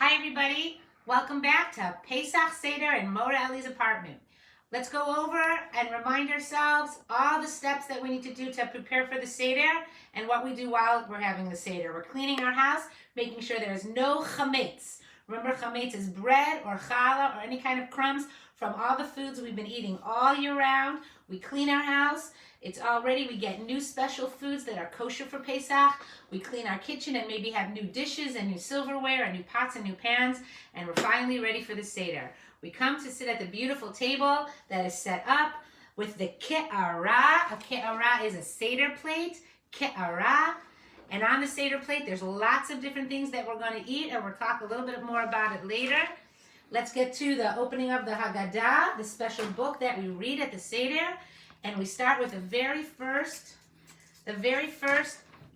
Hi everybody, welcome back to Pesach Seder in Mora Eli's apartment. Let's go over and remind ourselves all the steps that we need to do to prepare for the Seder and what we do while we're having the Seder. We're cleaning our house, making sure there's no chametz. Remember, chametz is bread or challah or any kind of crumbs from all the foods we've been eating all year round. We clean our house. It's all ready. We get new special foods that are kosher for Pesach. We clean our kitchen and maybe have new dishes and new silverware and new pots and new pans. And we're finally ready for the Seder. We come to sit at the beautiful table that is set up with the ke'ara. A ke'ara is a Seder plate. Ke'ara. And on the Seder plate, there's lots of different things that we're going to eat, and we'll talk a little bit more about it later. Let's get to the opening of the Haggadah, the special book that we read at the Seder. And we start with the very first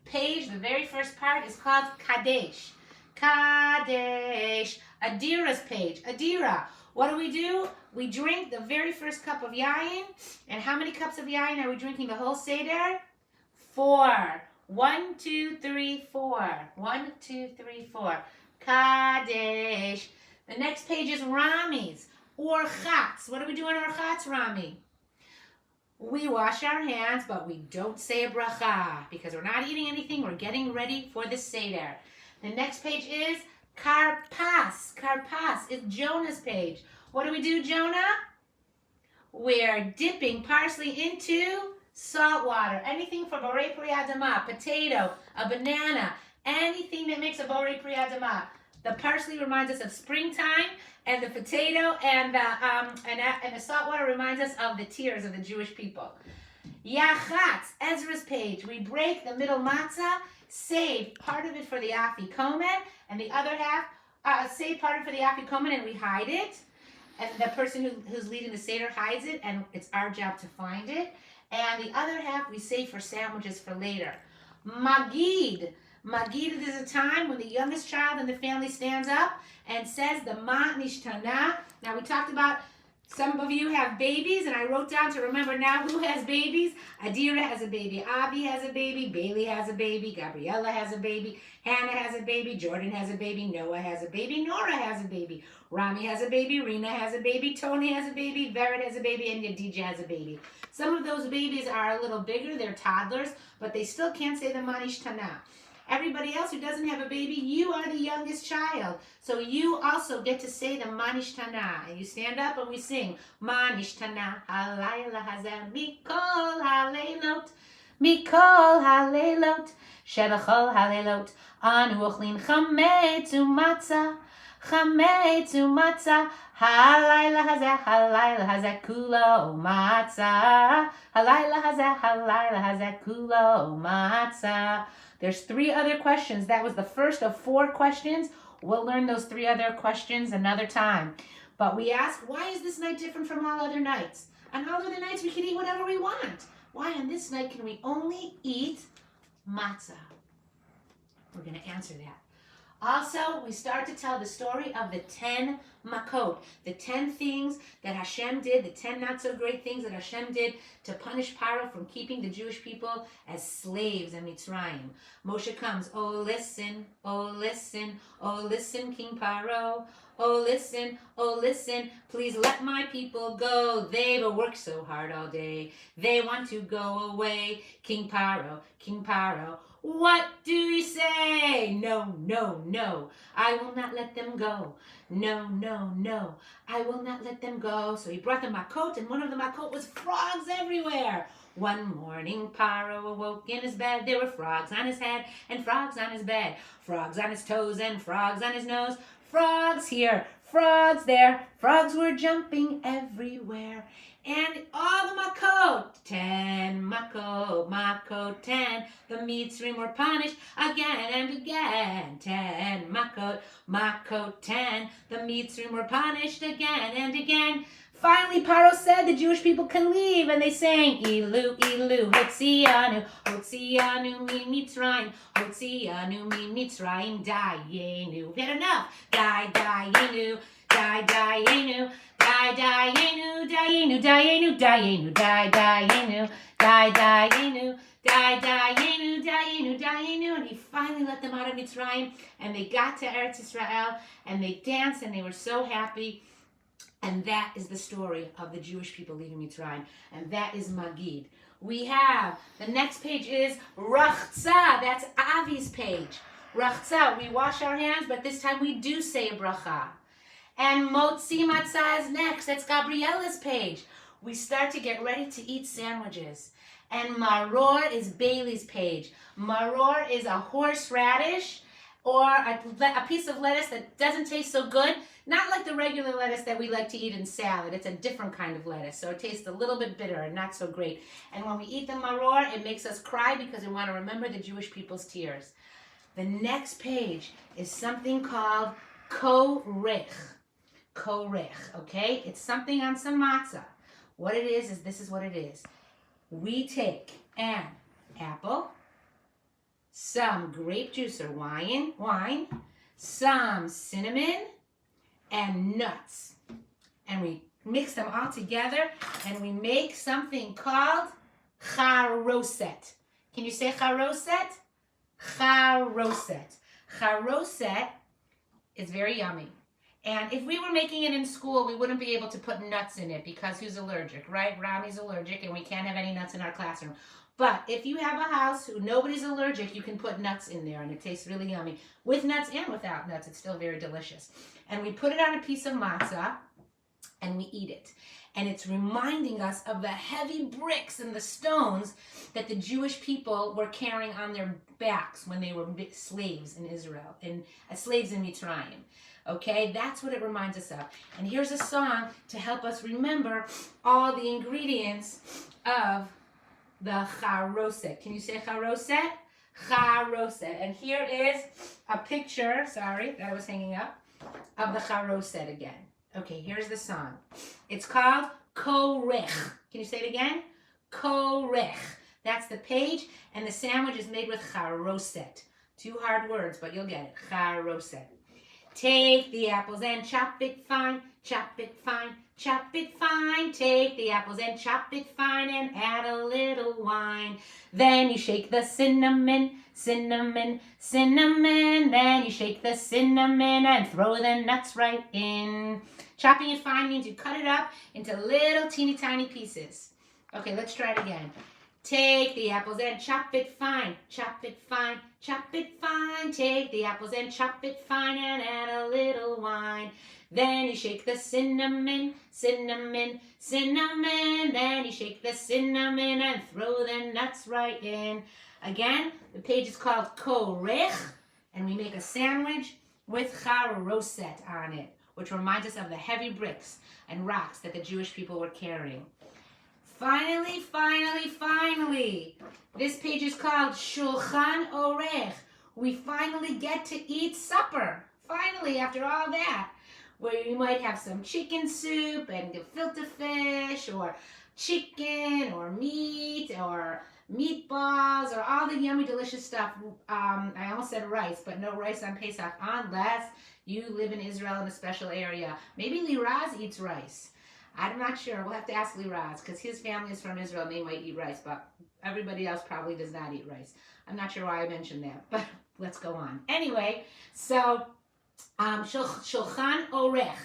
page, the very first part is called Kadesh. Kadesh. Adira's page. Adira. What do? We drink the very first cup of yayin. And how many cups of yayin are we drinking the whole Seder? 4. 1, 2, 3, 4. 1, 2, 3, 4. Kadesh. The next page is Rami's. Orchatz. What do we do in Orchatz, Rami? We wash our hands, but we don't say a bracha because we're not eating anything. We're getting ready for the Seder. The next page is Karpas. Karpas is Jonah's page. What do, Jonah? We're dipping parsley into salt water. Anything for borei pri adama, potato, a banana, anything that makes a borei pri adama. The parsley reminds us of springtime, and the potato and the salt water reminds us of the tears of the Jewish people. Yachatz, Ezra's page. We break the middle matzah, save part of it for the afikomen, and the other half, save part of it for the afikomen, and we hide it. And the person who's leading the Seder hides it, and it's our job to find it. And the other half we save for sandwiches for later. Magid. Magid is a time when the youngest child in the family stands up and says the Ma Nishtana. Now we talked about some of you have babies, and I wrote down to remember now who has babies. Adira has a baby, Avi has a baby, Bailey has a baby, Gabriella has a baby, Hannah has a baby, Jordan has a baby, Noah has a baby, Nora has a baby, Rami has a baby, Rena has a baby, Tony has a baby, Vered has a baby, and Yadija has a baby. Some of those babies are a little bigger, they're toddlers, but they still can't say the Ma Nishtana. Everybody else who doesn't have a baby, you are the youngest child. So you also get to say the Ma Nishtana. And you stand up and we sing, Ma Nishtana, halayla hazeh, mikol haleilot, mikol haleilot, shebachol haleilot, anu ochlin chametz umatzah, chametz umatzah, halayla hazeh, kulo matzah, halayla hazeh, kulo matzah. There's 3 other questions. That was the first of 4 questions. We'll learn those 3 other questions another time. But we ask, why is this night different from all other nights? On all other nights, we can eat whatever we want. Why on this night can we only eat matzah? We're going to answer that. Also, we start to tell the story of the 10 makot, the 10 things that Hashem did, the 10 not so great things that Hashem did to punish Paro from keeping the Jewish people as slaves in Mitzrayim. Moshe comes, oh listen, King Paro. Oh listen, please let my people go. They've worked so hard all day. They want to go away. King Paro. What do you say? No, I will not let them go. No, I will not let them go. So he brought the makot, and one of the makot was frogs everywhere. One morning, Paro awoke in his bed. There were frogs on his head and frogs on his bed. Frogs on his toes and frogs on his nose. Frogs here, frogs there. Frogs were jumping everywhere. And all the makot, 10 makot, 10. The Mitzrim were punished again and again. 10 makot, 10. The Mitzrim were punished again and again. Finally, Paro said the Jewish people can leave, and they sang, Ilu, Hotzianu, mi Mitzrayim, Hotzianu, mi Mitzrayim, Dayenu. We had enough. Dayenu. Dayenu, Dayenu, Dayenu, Dayenu, Dayenu, Dayenu, Dayenu, Dayenu, Dayenu, and he finally let them out of Mitzrayim, and they got to Eretz Israel, and they danced, and they were so happy. And that is the story of the Jewish people leaving Mitzrayim, and that is Magid. We have, the next page is Rachza, that's Avi's page. Rachza, we wash our hands, but this time we do say a bracha. And Motzi Matzah is next, that's Gabriella's page. We start to get ready to eat sandwiches. And Maror is Bailey's page. Maror is a horseradish, or a piece of lettuce that doesn't taste so good. Not like the regular lettuce that we like to eat in salad. It's a different kind of lettuce, so it tastes a little bit bitter and not so great. And when we eat the maror, it makes us cry because we want to remember the Jewish people's tears. The next page is something called Koraich. Koraich, okay? It's something on some matzah. What it is this is what it is. We take an apple, some grape juice or wine, some cinnamon, and nuts. And we mix them all together, and we make something called charoset. Can you say charoset? Charoset. Charoset is very yummy. And if we were making it in school, we wouldn't be able to put nuts in it because who's allergic, right? Rami's allergic, and we can't have any nuts in our classroom. But if you have a house who nobody's allergic, you can put nuts in there, and it tastes really yummy. With nuts and without nuts, it's still very delicious. And we put it on a piece of matzah, and we eat it. And it's reminding us of the heavy bricks and the stones that the Jewish people were carrying on their backs when they were slaves in Israel, slaves in Mitzrayim. Okay, that's what it reminds us of. And here's a song to help us remember all the ingredients of the charoset. Can you say charoset? Charoset. And here is a picture, sorry, that I was hanging up, of the charoset again. Okay, here's the song. It's called Koraich. Can you say it again? Koraich. That's the page, and the sandwich is made with charoset. 2 hard words, but you'll get it. Charoset. Take the apples and chop it fine, chop it fine, chop it fine. Take the apples and chop it fine and add a little wine. Then you shake the cinnamon, cinnamon, cinnamon. Then you shake the cinnamon and throw the nuts right in. Chopping it fine means you cut it up into little teeny tiny pieces. Okay, let's try it again. Take the apples and chop it fine, chop it fine, chop it fine. Take the apples and chop it fine and add a little wine. Then you shake the cinnamon, cinnamon, cinnamon. Then you shake the cinnamon and throw the nuts right in. Again, the page is called Koraich, and we make a sandwich with charoset on it, which reminds us of the heavy bricks and rocks that the Jewish people were carrying. Finally, this page is called Shulchan Oraich. We finally get to eat supper. Finally, after all that, where you might have some chicken soup and gefilte fish, or chicken, or meat, or meatballs, or all the yummy, delicious stuff. I almost said rice, but no rice on Pesach, unless you live in Israel in a special area. Maybe Liraz eats rice. I'm not sure. We'll have to ask Liraz, because his family is from Israel and they might eat rice, but everybody else probably does not eat rice. I'm not sure why I mentioned that, but let's go on. Anyway, so Shulchan Oraich.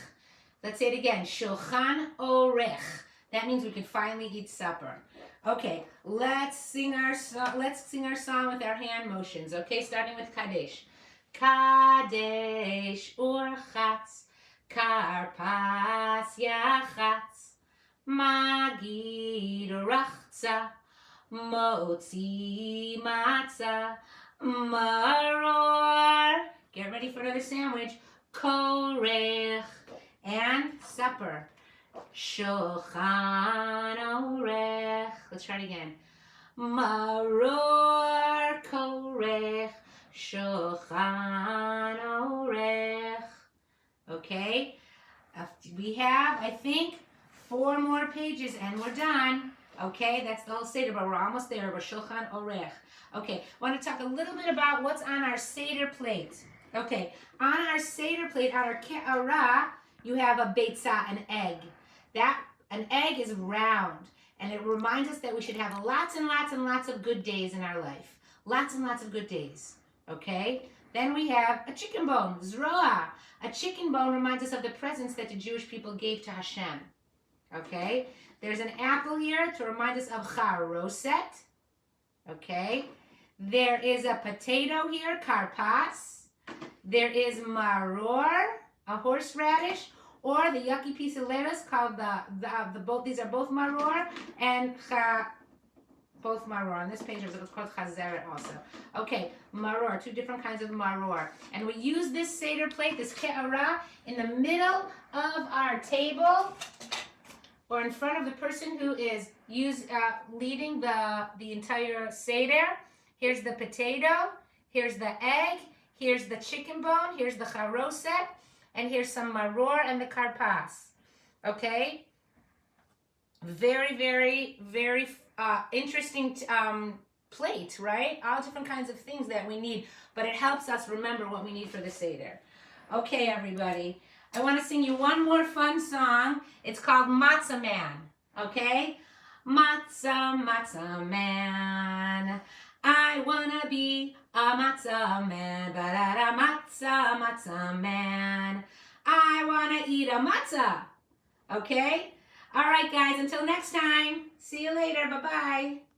Let's say it again. Shulchan Oraich. That means we can finally eat supper. Okay, let's sing our song with our hand motions. Okay, starting with Kadesh. Kadesh Urchatz. Karpas Yachatz, Magid Rachza, Motzi Matzah, Maror. Get ready for another sandwich. Koraich and supper. Shulchan Oraich. Let's try it again. Maror Koraich, Shulchan Oraich. Okay, we have, I think, 4 more pages and we're done. Okay, that's the whole Seder, but we're almost there. We're Shulchan Oraich. Okay, I want to talk a little bit about what's on our Seder plate. Okay, on our Seder plate, on our Ke'arah, you have a beitza, an egg. An egg is round, and it reminds us that we should have lots and lots and lots of good days in our life. Lots and lots of good days, okay? Then we have a chicken bone, zroa. A chicken bone reminds us of the presents that the Jewish people gave to Hashem, okay? There's an apple here to remind us of charoset, okay? There is a potato here, karpas. There is maror, a horseradish, or the yucky piece of lettuce called both. These are both maror and both maror. On this page, it's called chazeret also. Okay, maror, two different kinds of maror. And we use this Seder plate, this ke'ara, in the middle of our table or in front of the person who is leading the entire Seder. Here's the potato, here's the egg, here's the chicken bone, here's the charoset, and here's some maror and the karpas. Okay? Very, very, very interesting plate, right? All different kinds of things that we need, but it helps us remember what we need for the Seder. Okay, everybody. I want to sing you one more fun song. It's called Matzah Man. Okay? Matzah, matzah man. I wanna be a matzah man. Ba-da-da, matzah, matzah man. I wanna eat a matzah. Okay? All right, guys. Until next time. See you later. Bye-bye.